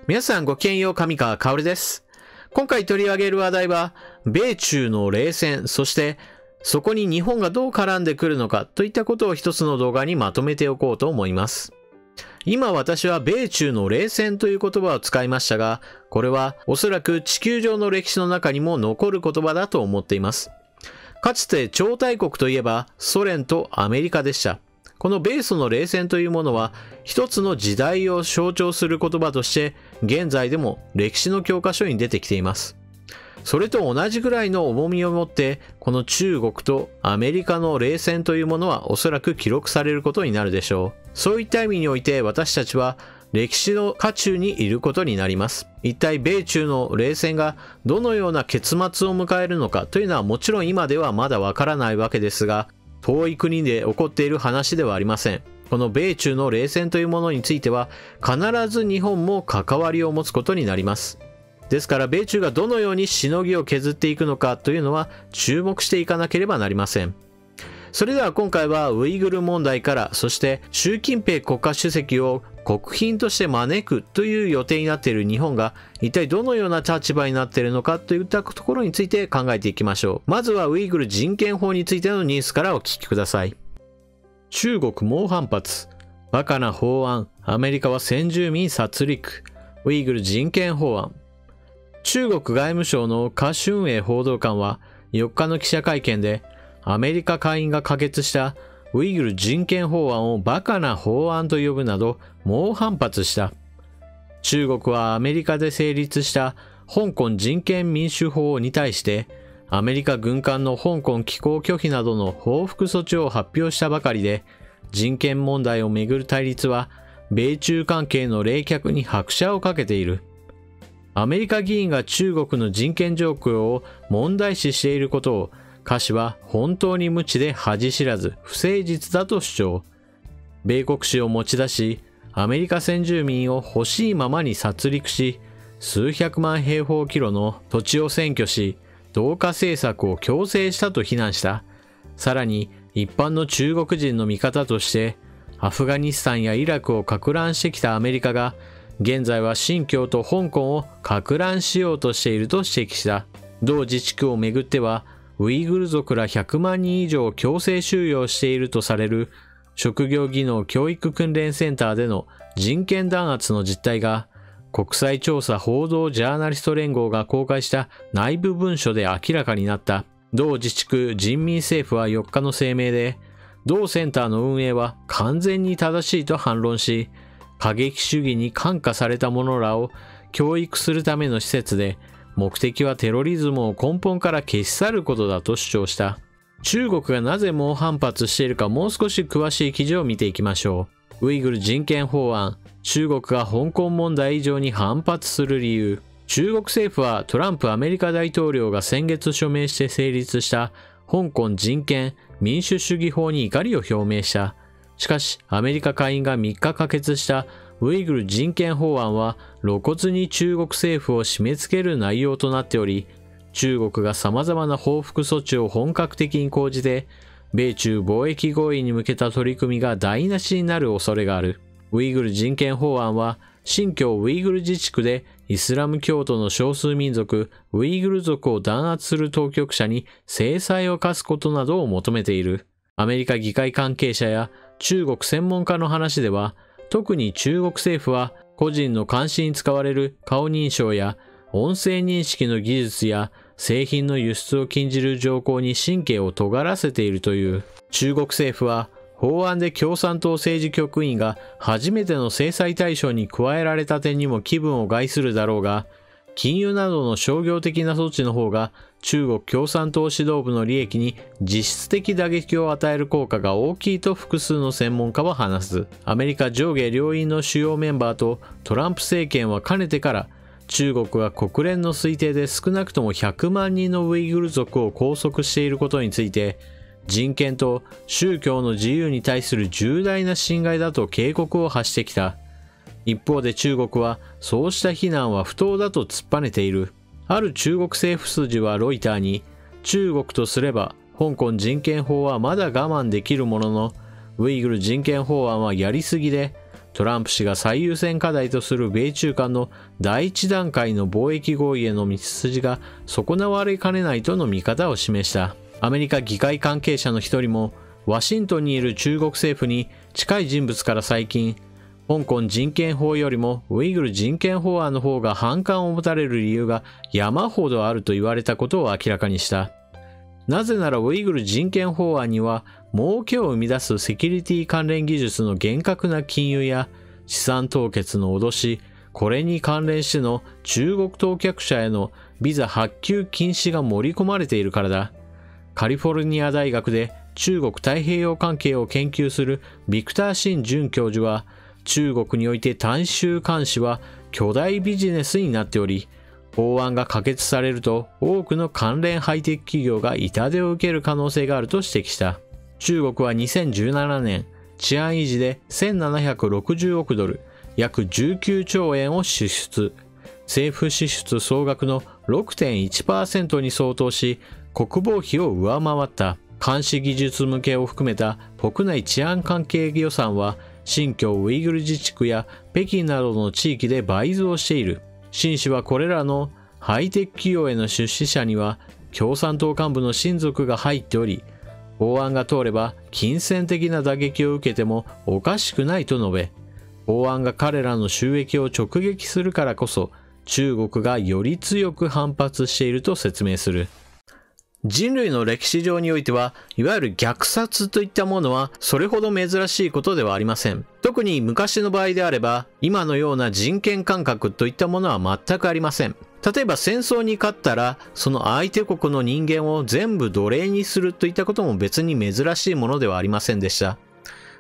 皆さんごきげんよう、上川薫です。今回取り上げる話題は、米中の冷戦、そしてそこに日本がどう絡んでくるのかといったことを一つの動画にまとめておこうと思います。今私は米中の冷戦という言葉を使いましたが、これはおそらく地球上の歴史の中にも残る言葉だと思っています。かつて超大国といえばソ連とアメリカでした。この米ソの冷戦というものは一つの時代を象徴する言葉として現在でも歴史の教科書に出てきています。それと同じぐらいの重みを持ってこの中国とアメリカの冷戦というものはおそらく記録されることになるでしょう。そういった意味において私たちは歴史の渦中にいることになります。一体米中の冷戦がどのような結末を迎えるのかというのはもちろん今ではまだわからないわけですが、遠い国で起こっている話ではありません。この米中の冷戦というものについては必ず日本も関わりを持つことになります。ですから米中がどのようにしのぎを削っていくのかというのは注目していかなければなりません。それでは今回はウイグル問題から、そして習近平国家主席を国賓として招くという予定になっている日本が一体どのような立場になっているのかといったところについて考えていきましょう。まずはウイグル人権法についてのニュースからお聞きください。中国猛反発。バカな法案。アメリカは先住民殺戮。ウイグル人権法案。中国外務省の華春瑩報道官は4日の記者会見でアメリカ下院が可決したウイグル人権法案をバカな法案と呼ぶなど猛反発した。中国はアメリカで成立した香港人権民主法に対してアメリカ軍艦の香港寄港拒否などの報復措置を発表したばかりで、人権問題をめぐる対立は米中関係の冷却に拍車をかけている。アメリカ議員が中国の人権状況を問題視していることを華氏は本当に無知で恥知らず不誠実だと主張。米国史を持ち出し、アメリカ先住民を欲しいままに殺戮し、数百万平方キロの土地を占拠し、同化政策を強制したと非難した。さらに一般の中国人の見方として、アフガニスタンやイラクを撹乱してきたアメリカが、現在は新疆と香港を撹乱しようとしていると指摘した。同自治区をめぐっては、ウイグル族ら100万人以上を強制収容しているとされる職業技能教育訓練センターでの人権弾圧の実態が国際調査報道ジャーナリスト連合が公開した内部文書で明らかになった。同自治区人民政府は4日の声明で、同センターの運営は完全に正しいと反論し、過激主義に感化された者らを教育するための施設で、目的はテロリズムを根本から消し去ることだと主張した。中国がなぜ猛反発しているかもう少し詳しい記事を見ていきましょう。ウイグル人権法案。中国が香港問題以上に反発する理由。中国政府はトランプアメリカ大統領が先月署名して成立した香港人権民主主義法に怒りを表明した。しかしアメリカ下院が3日可決したウイグル人権法案は露骨に中国政府を締め付ける内容となっており、中国が様々な報復措置を本格的に講じて、米中貿易合意に向けた取り組みが台無しになる恐れがある。ウイグル人権法案は、新疆ウイグル自治区でイスラム教徒の少数民族ウイグル族を弾圧する当局者に制裁を科すことなどを求めている。アメリカ議会関係者や中国専門家の話では、特に中国政府は個人の監視に使われる顔認証や音声認識の技術や製品の輸出を禁じる条項に神経を尖らせているという。中国政府は法案で共産党政治局員が初めての制裁対象に加えられた点にも気分を害するだろうが、禁輸などの商業的な措置の方が中国共産党指導部の利益に実質的打撃を与える効果が大きいと複数の専門家は話す。アメリカ上下両院の主要メンバーとトランプ政権はかねてから中国は国連の推定で少なくとも100万人のウイグル族を拘束していることについて人権と宗教の自由に対する重大な侵害だと警告を発してきた。一方で中国はそうした非難は不当だと突っぱねている。ある中国政府筋はロイターに、中国とすれば香港人権法はまだ我慢できるものの、ウイグル人権法案はやりすぎで、トランプ氏が最優先課題とする米中間の第一段階の貿易合意への道筋が損なわれかねないとの見方を示した。アメリカ議会関係者の一人も、ワシントンにいる中国政府に近い人物から最近、香港人権法よりもウイグル人権法案の方が反感を持たれる理由が山ほどあると言われたことを明らかにした。なぜならウイグル人権法案には、儲けを生み出すセキュリティ関連技術の厳格な禁輸や資産凍結の脅し、これに関連しての中国当局者へのビザ発給禁止が盛り込まれているからだ。カリフォルニア大学で中国太平洋関係を研究するビクター・シン准教授は、中国において大衆監視は巨大ビジネスになっており、法案が可決されると多くの関連ハイテク企業が痛手を受ける可能性があると指摘した。中国は2017年、治安維持で1760億ドル、約19兆円を支出。政府支出総額の 6.1% に相当し、国防費を上回った。監視技術向けを含めた国内治安関係予算は、新疆ウイグル自治区や北京などの地域で倍増している。秦氏はこれらのハイテク企業への出資者には共産党幹部の親族が入っており、法案が通れば金銭的な打撃を受けてもおかしくないと述べ、法案が彼らの収益を直撃するからこそ中国がより強く反発していると説明する。人類の歴史上においては、いわゆる虐殺といったものはそれほど珍しいことではありません。特に昔の場合であれば、今のような人権感覚といったものは全くありません。例えば戦争に勝ったら、その相手国の人間を全部奴隷にするといったことも別に珍しいものではありませんでした。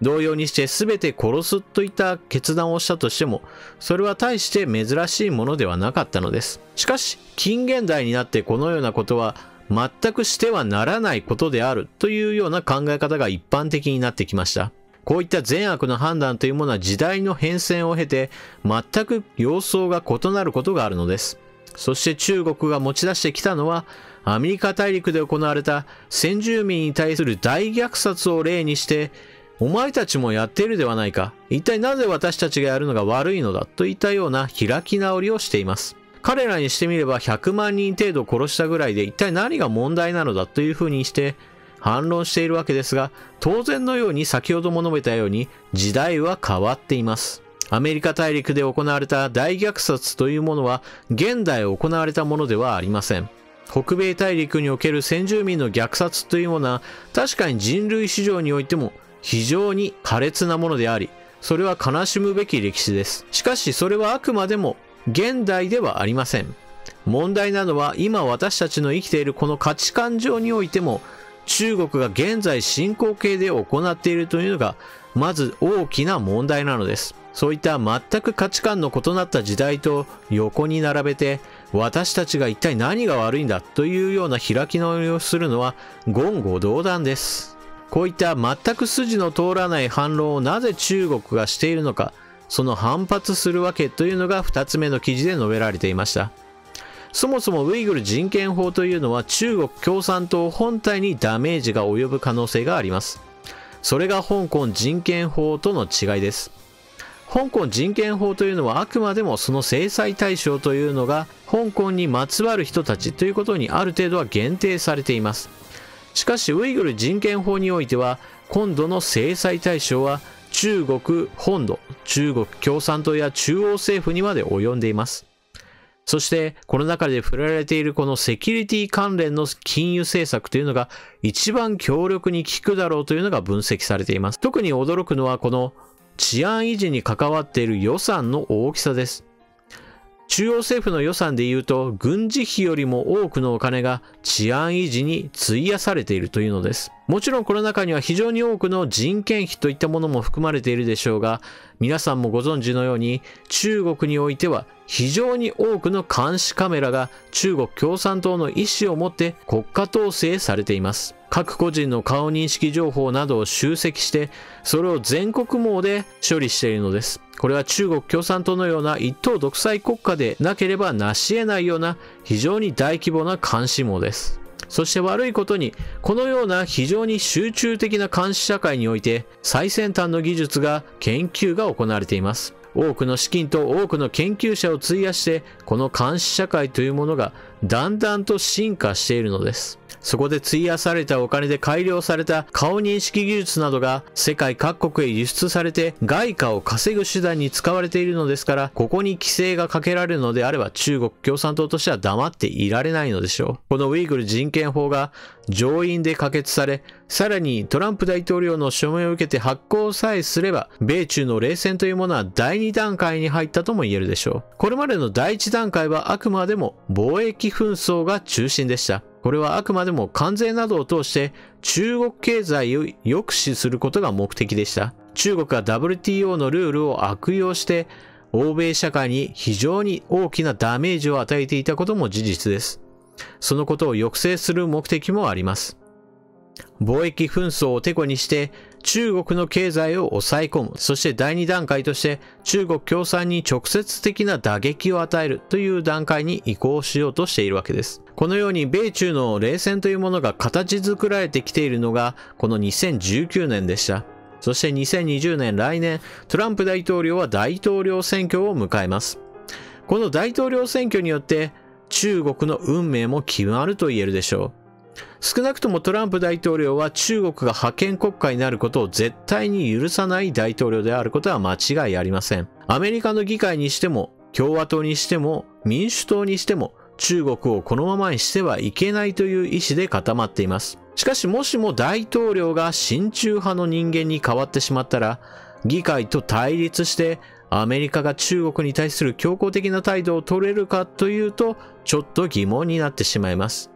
同様にして全て殺すといった決断をしたとしても、それは大して珍しいものではなかったのです。しかし、近現代になってこのようなことは、全くしてはならないことであるというような考え方が一般的になってきました。こういった善悪の判断というものは時代の変遷を経て全く様相が異なることがあるのです。そして中国が持ち出してきたのはアメリカ大陸で行われた先住民に対する大虐殺を例にして、お前たちもやっているではないか。一体なぜ私たちがやるのが悪いのだといったような開き直りをしています。彼らにしてみれば100万人程度殺したぐらいで一体何が問題なのだというふうにして反論しているわけですが、当然のように先ほども述べたように時代は変わっています。アメリカ大陸で行われた大虐殺というものは現代行われたものではありません。北米大陸における先住民の虐殺というものは確かに人類史上においても非常に苛烈なものであり、それは悲しむべき歴史です。しかしそれはあくまでも現代ではありません。問題なのは今私たちの生きているこの価値観上においても中国が現在進行形で行っているというのがまず大きな問題なのです。そういった全く価値観の異なった時代と横に並べて私たちが一体何が悪いんだというような開き直りをするのは言語道断です。こういった全く筋の通らない反論をなぜ中国がしているのか、その反発するわけというのが2つ目の記事で述べられていました。そもそもウイグル人権法というのは中国共産党本体にダメージが及ぶ可能性があります。それが香港人権法との違いです。香港人権法というのはあくまでもその制裁対象というのが香港にまつわる人たちということにある程度は限定されています。しかしウイグル人権法においては今度の制裁対象は中国本土、中国共産党や中央政府にまで及んでいます。そしてこの中で触れられているこのセキュリティ関連の金融政策というのが一番強力に効くだろうというのが分析されています。特に驚くのはこの治安維持に関わっている予算の大きさです。中央政府の予算でいうと軍事費よりも多くのお金が治安維持に費やされているというのです。もちろんこの中には非常に多くの人件費といったものも含まれているでしょうが、皆さんもご存知のように中国においては非常に多くの監視カメラが中国共産党の意思を持って国家統制されています。各個人の顔認識情報などを集積してそれを全国網で処理しているのです。これは中国共産党のような一党独裁国家でなければ成し得ないような非常に大規模な監視網です。そして悪いことに、このような非常に集中的な監視社会において、最先端の技術が、研究が行われています。多くの資金と多くの研究者を費やして、この監視社会というものがだんだんと進化しているのです。そこで費やされたお金で改良された顔認識技術などが世界各国へ輸出されて外貨を稼ぐ手段に使われているのですから、ここに規制がかけられるのであれば中国共産党としては黙っていられないのでしょう。このウイグル人権法が上院で可決され、さらにトランプ大統領の署名を受けて発行さえすれば、米中の冷戦というものは第2段階に入ったとも言えるでしょう。これまでの第1段階はあくまでも貿易紛争が中心でした。これはあくまでも関税などを通して中国経済を抑止することが目的でした。中国が WTO のルールを悪用して欧米社会に非常に大きなダメージを与えていたことも事実です。そのことを抑制する目的もあります。貿易紛争をテコにして中国の経済を抑え込む。そして第2段階として中国共産に直接的な打撃を与えるという段階に移行しようとしているわけです。このように米中の冷戦というものが形作られてきているのがこの2019年でした。そして2020年来年、トランプ大統領は大統領選挙を迎えます。この大統領選挙によって中国の運命も決まると言えるでしょう。少なくともトランプ大統領は中国が覇権国家になることを絶対に許さない大統領であることは間違いありません。アメリカの議会にしても、共和党にしても、民主党にしても、中国をこのままにしてはいけないという意思で固まっています。しかしもしも大統領が親中派の人間に変わってしまったら、議会と対立してアメリカが中国に対する強硬的な態度を取れるかというと、ちょっと疑問になってしまいます。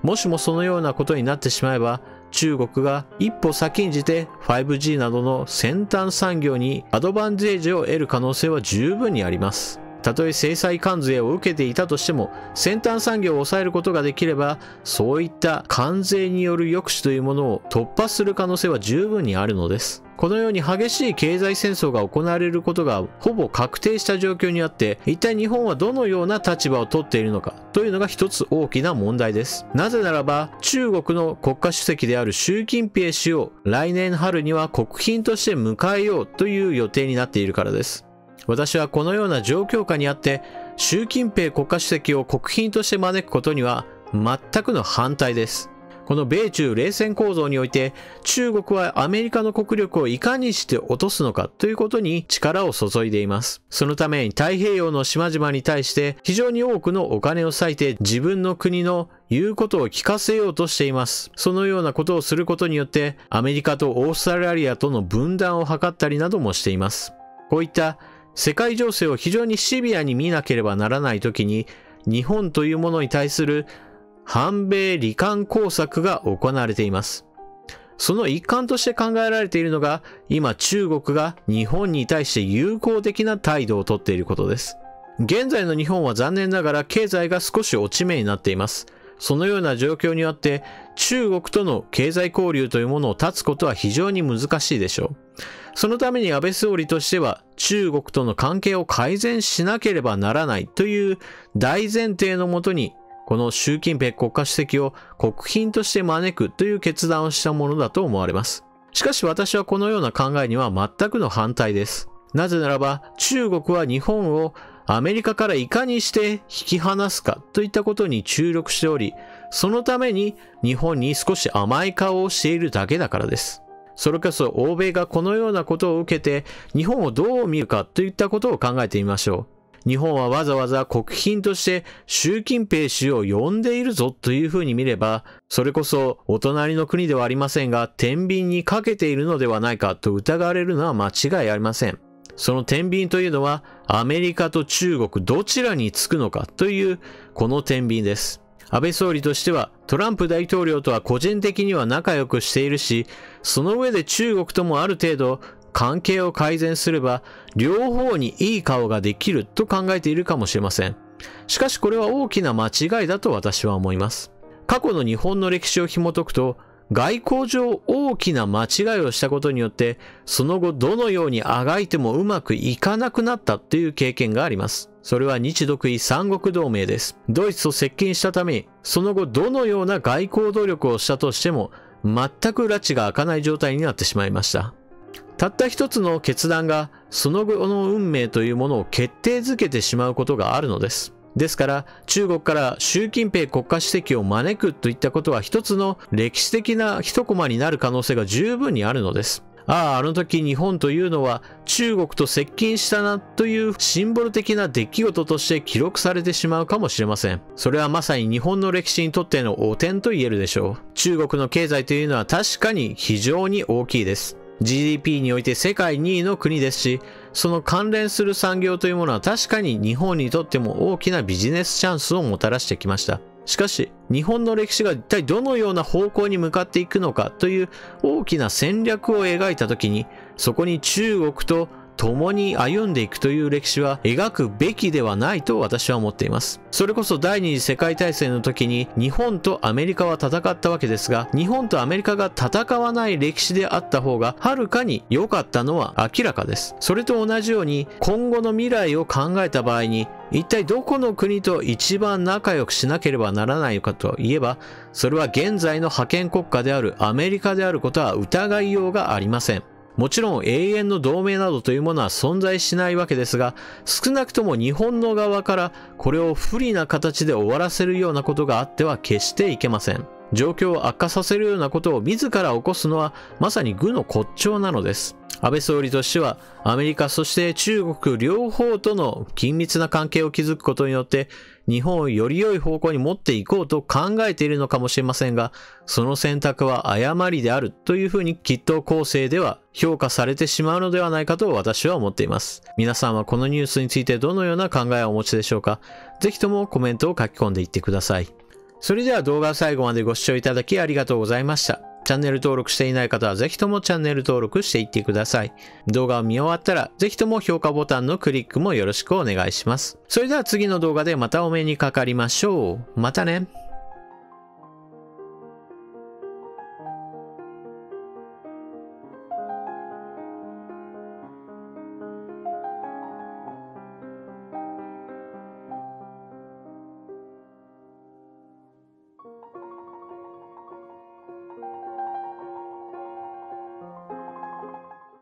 もしもそのようなことになってしまえば、中国が一歩先んじて 5G などの先端産業にアドバンテージを得る可能性は十分にあります。たとえ制裁関税を受けていたとしても、先端産業を抑えることができれば、そういった関税による抑止というものを突破する可能性は十分にあるのです。このように激しい経済戦争が行われることがほぼ確定した状況にあって、一体日本はどのような立場を取っているのかというのが一つ大きな問題です。なぜならば、中国の国家主席である習近平氏を来年春には国賓として迎えようという予定になっているからです。私はこのような状況下にあって、習近平国家主席を国賓として招くことには全くの反対です。この米中冷戦構造において、中国はアメリカの国力をいかにして落とすのかということに力を注いでいます。そのために太平洋の島々に対して非常に多くのお金を割いて自分の国の言うことを聞かせようとしています。そのようなことをすることによって、アメリカとオーストラリアとの分断を図ったりなどもしています。こういった世界情勢を非常にシビアに見なければならないときに、日本というものに対する反米罹患工作が行われています。その一環として考えられているのが、今中国が日本に対して友好的な態度をとっていることです。現在の日本は残念ながら経済が少し落ち目になっています。そのような状況によって中国との経済交流というものを断つことは非常に難しいでしょう。そのために安倍総理としては中国との関係を改善しなければならないという大前提のもとに、この習近平国家主席を国賓として招くという決断をしたものだと思われます。しかし私はこのような考えには全くの反対です。なぜならば中国は日本をアメリカからいかにして引き離すかといったことに注力しており、そのために日本に少し甘い顔をしているだけだからです。それこそ欧米がこのようなことを受けて日本をどう見るかといったことを考えてみましょう。日本はわざわざ国賓として習近平氏を呼んでいるぞというふうに見れば、それこそお隣の国ではありませんが、天秤にかけているのではないかと疑われるのは間違いありません。その天秤というのはアメリカと中国どちらにつくのかというこの天秤です。安倍総理としてはトランプ大統領とは個人的には仲良くしているし、その上で中国ともある程度関係を改善すれば両方にいい顔ができると考えているかもしれません。しかしこれは大きな間違いだと私は思います。過去の日本の歴史を紐解くと、外交上大きな間違いをしたことによってその後どのようにあがいてもうまくいかなくなったという経験があります。それは日独伊三国同盟です。ドイツと接近したために、その後どのような外交努力をしたとしても、全く埒が明かない状態になってしまいました。たった一つの決断が、その後の運命というものを決定づけてしまうことがあるのです。ですから、中国から習近平国家主席を招くといったことは一つの歴史的な一コマになる可能性が十分にあるのです。あの時日本というのは中国と接近したなというシンボル的な出来事として記録されてしまうかもしれません。それはまさに日本の歴史にとっての汚点と言えるでしょう。中国の経済というのは確かに非常に大きいです。GDP において世界2位の国ですし、その関連する産業というものは確かに日本にとっても大きなビジネスチャンスをもたらしてきました。しかし、日本の歴史が一体どのような方向に向かっていくのかという大きな戦略を描いたときに、そこに中国と共に歩んでいくという歴史は描くべきではないと私は思っています。それこそ第二次世界大戦の時に日本とアメリカは戦ったわけですが、日本とアメリカが戦わない歴史であった方がはるかに良かったのは明らかです。それと同じように今後の未来を考えた場合に、一体どこの国と一番仲良くしなければならないかといえば、それは現在の覇権国家であるアメリカであることは疑いようがありません。もちろん永遠の同盟などというものは存在しないわけですが、少なくとも日本の側からこれを不利な形で終わらせるようなことがあっては決していけません。状況を悪化させるようなことを自ら起こすのはまさに愚の骨頂なのです。安倍総理としてはアメリカそして中国両方との緊密な関係を築くことによって日本をより良い方向に持っていこうと考えているのかもしれませんが、その選択は誤りであるというふうにきっと後世では評価されてしまうのではないかと私は思っています。皆さんはこのニュースについてどのような考えをお持ちでしょうか。ぜひともコメントを書き込んでいってください。それでは動画を最後までご視聴いただきありがとうございました。チャンネル登録していない方はぜひともチャンネル登録していってください。動画を見終わったらぜひとも評価ボタンのクリックもよろしくお願いします。それでは次の動画でまたお目にかかりましょう。またね。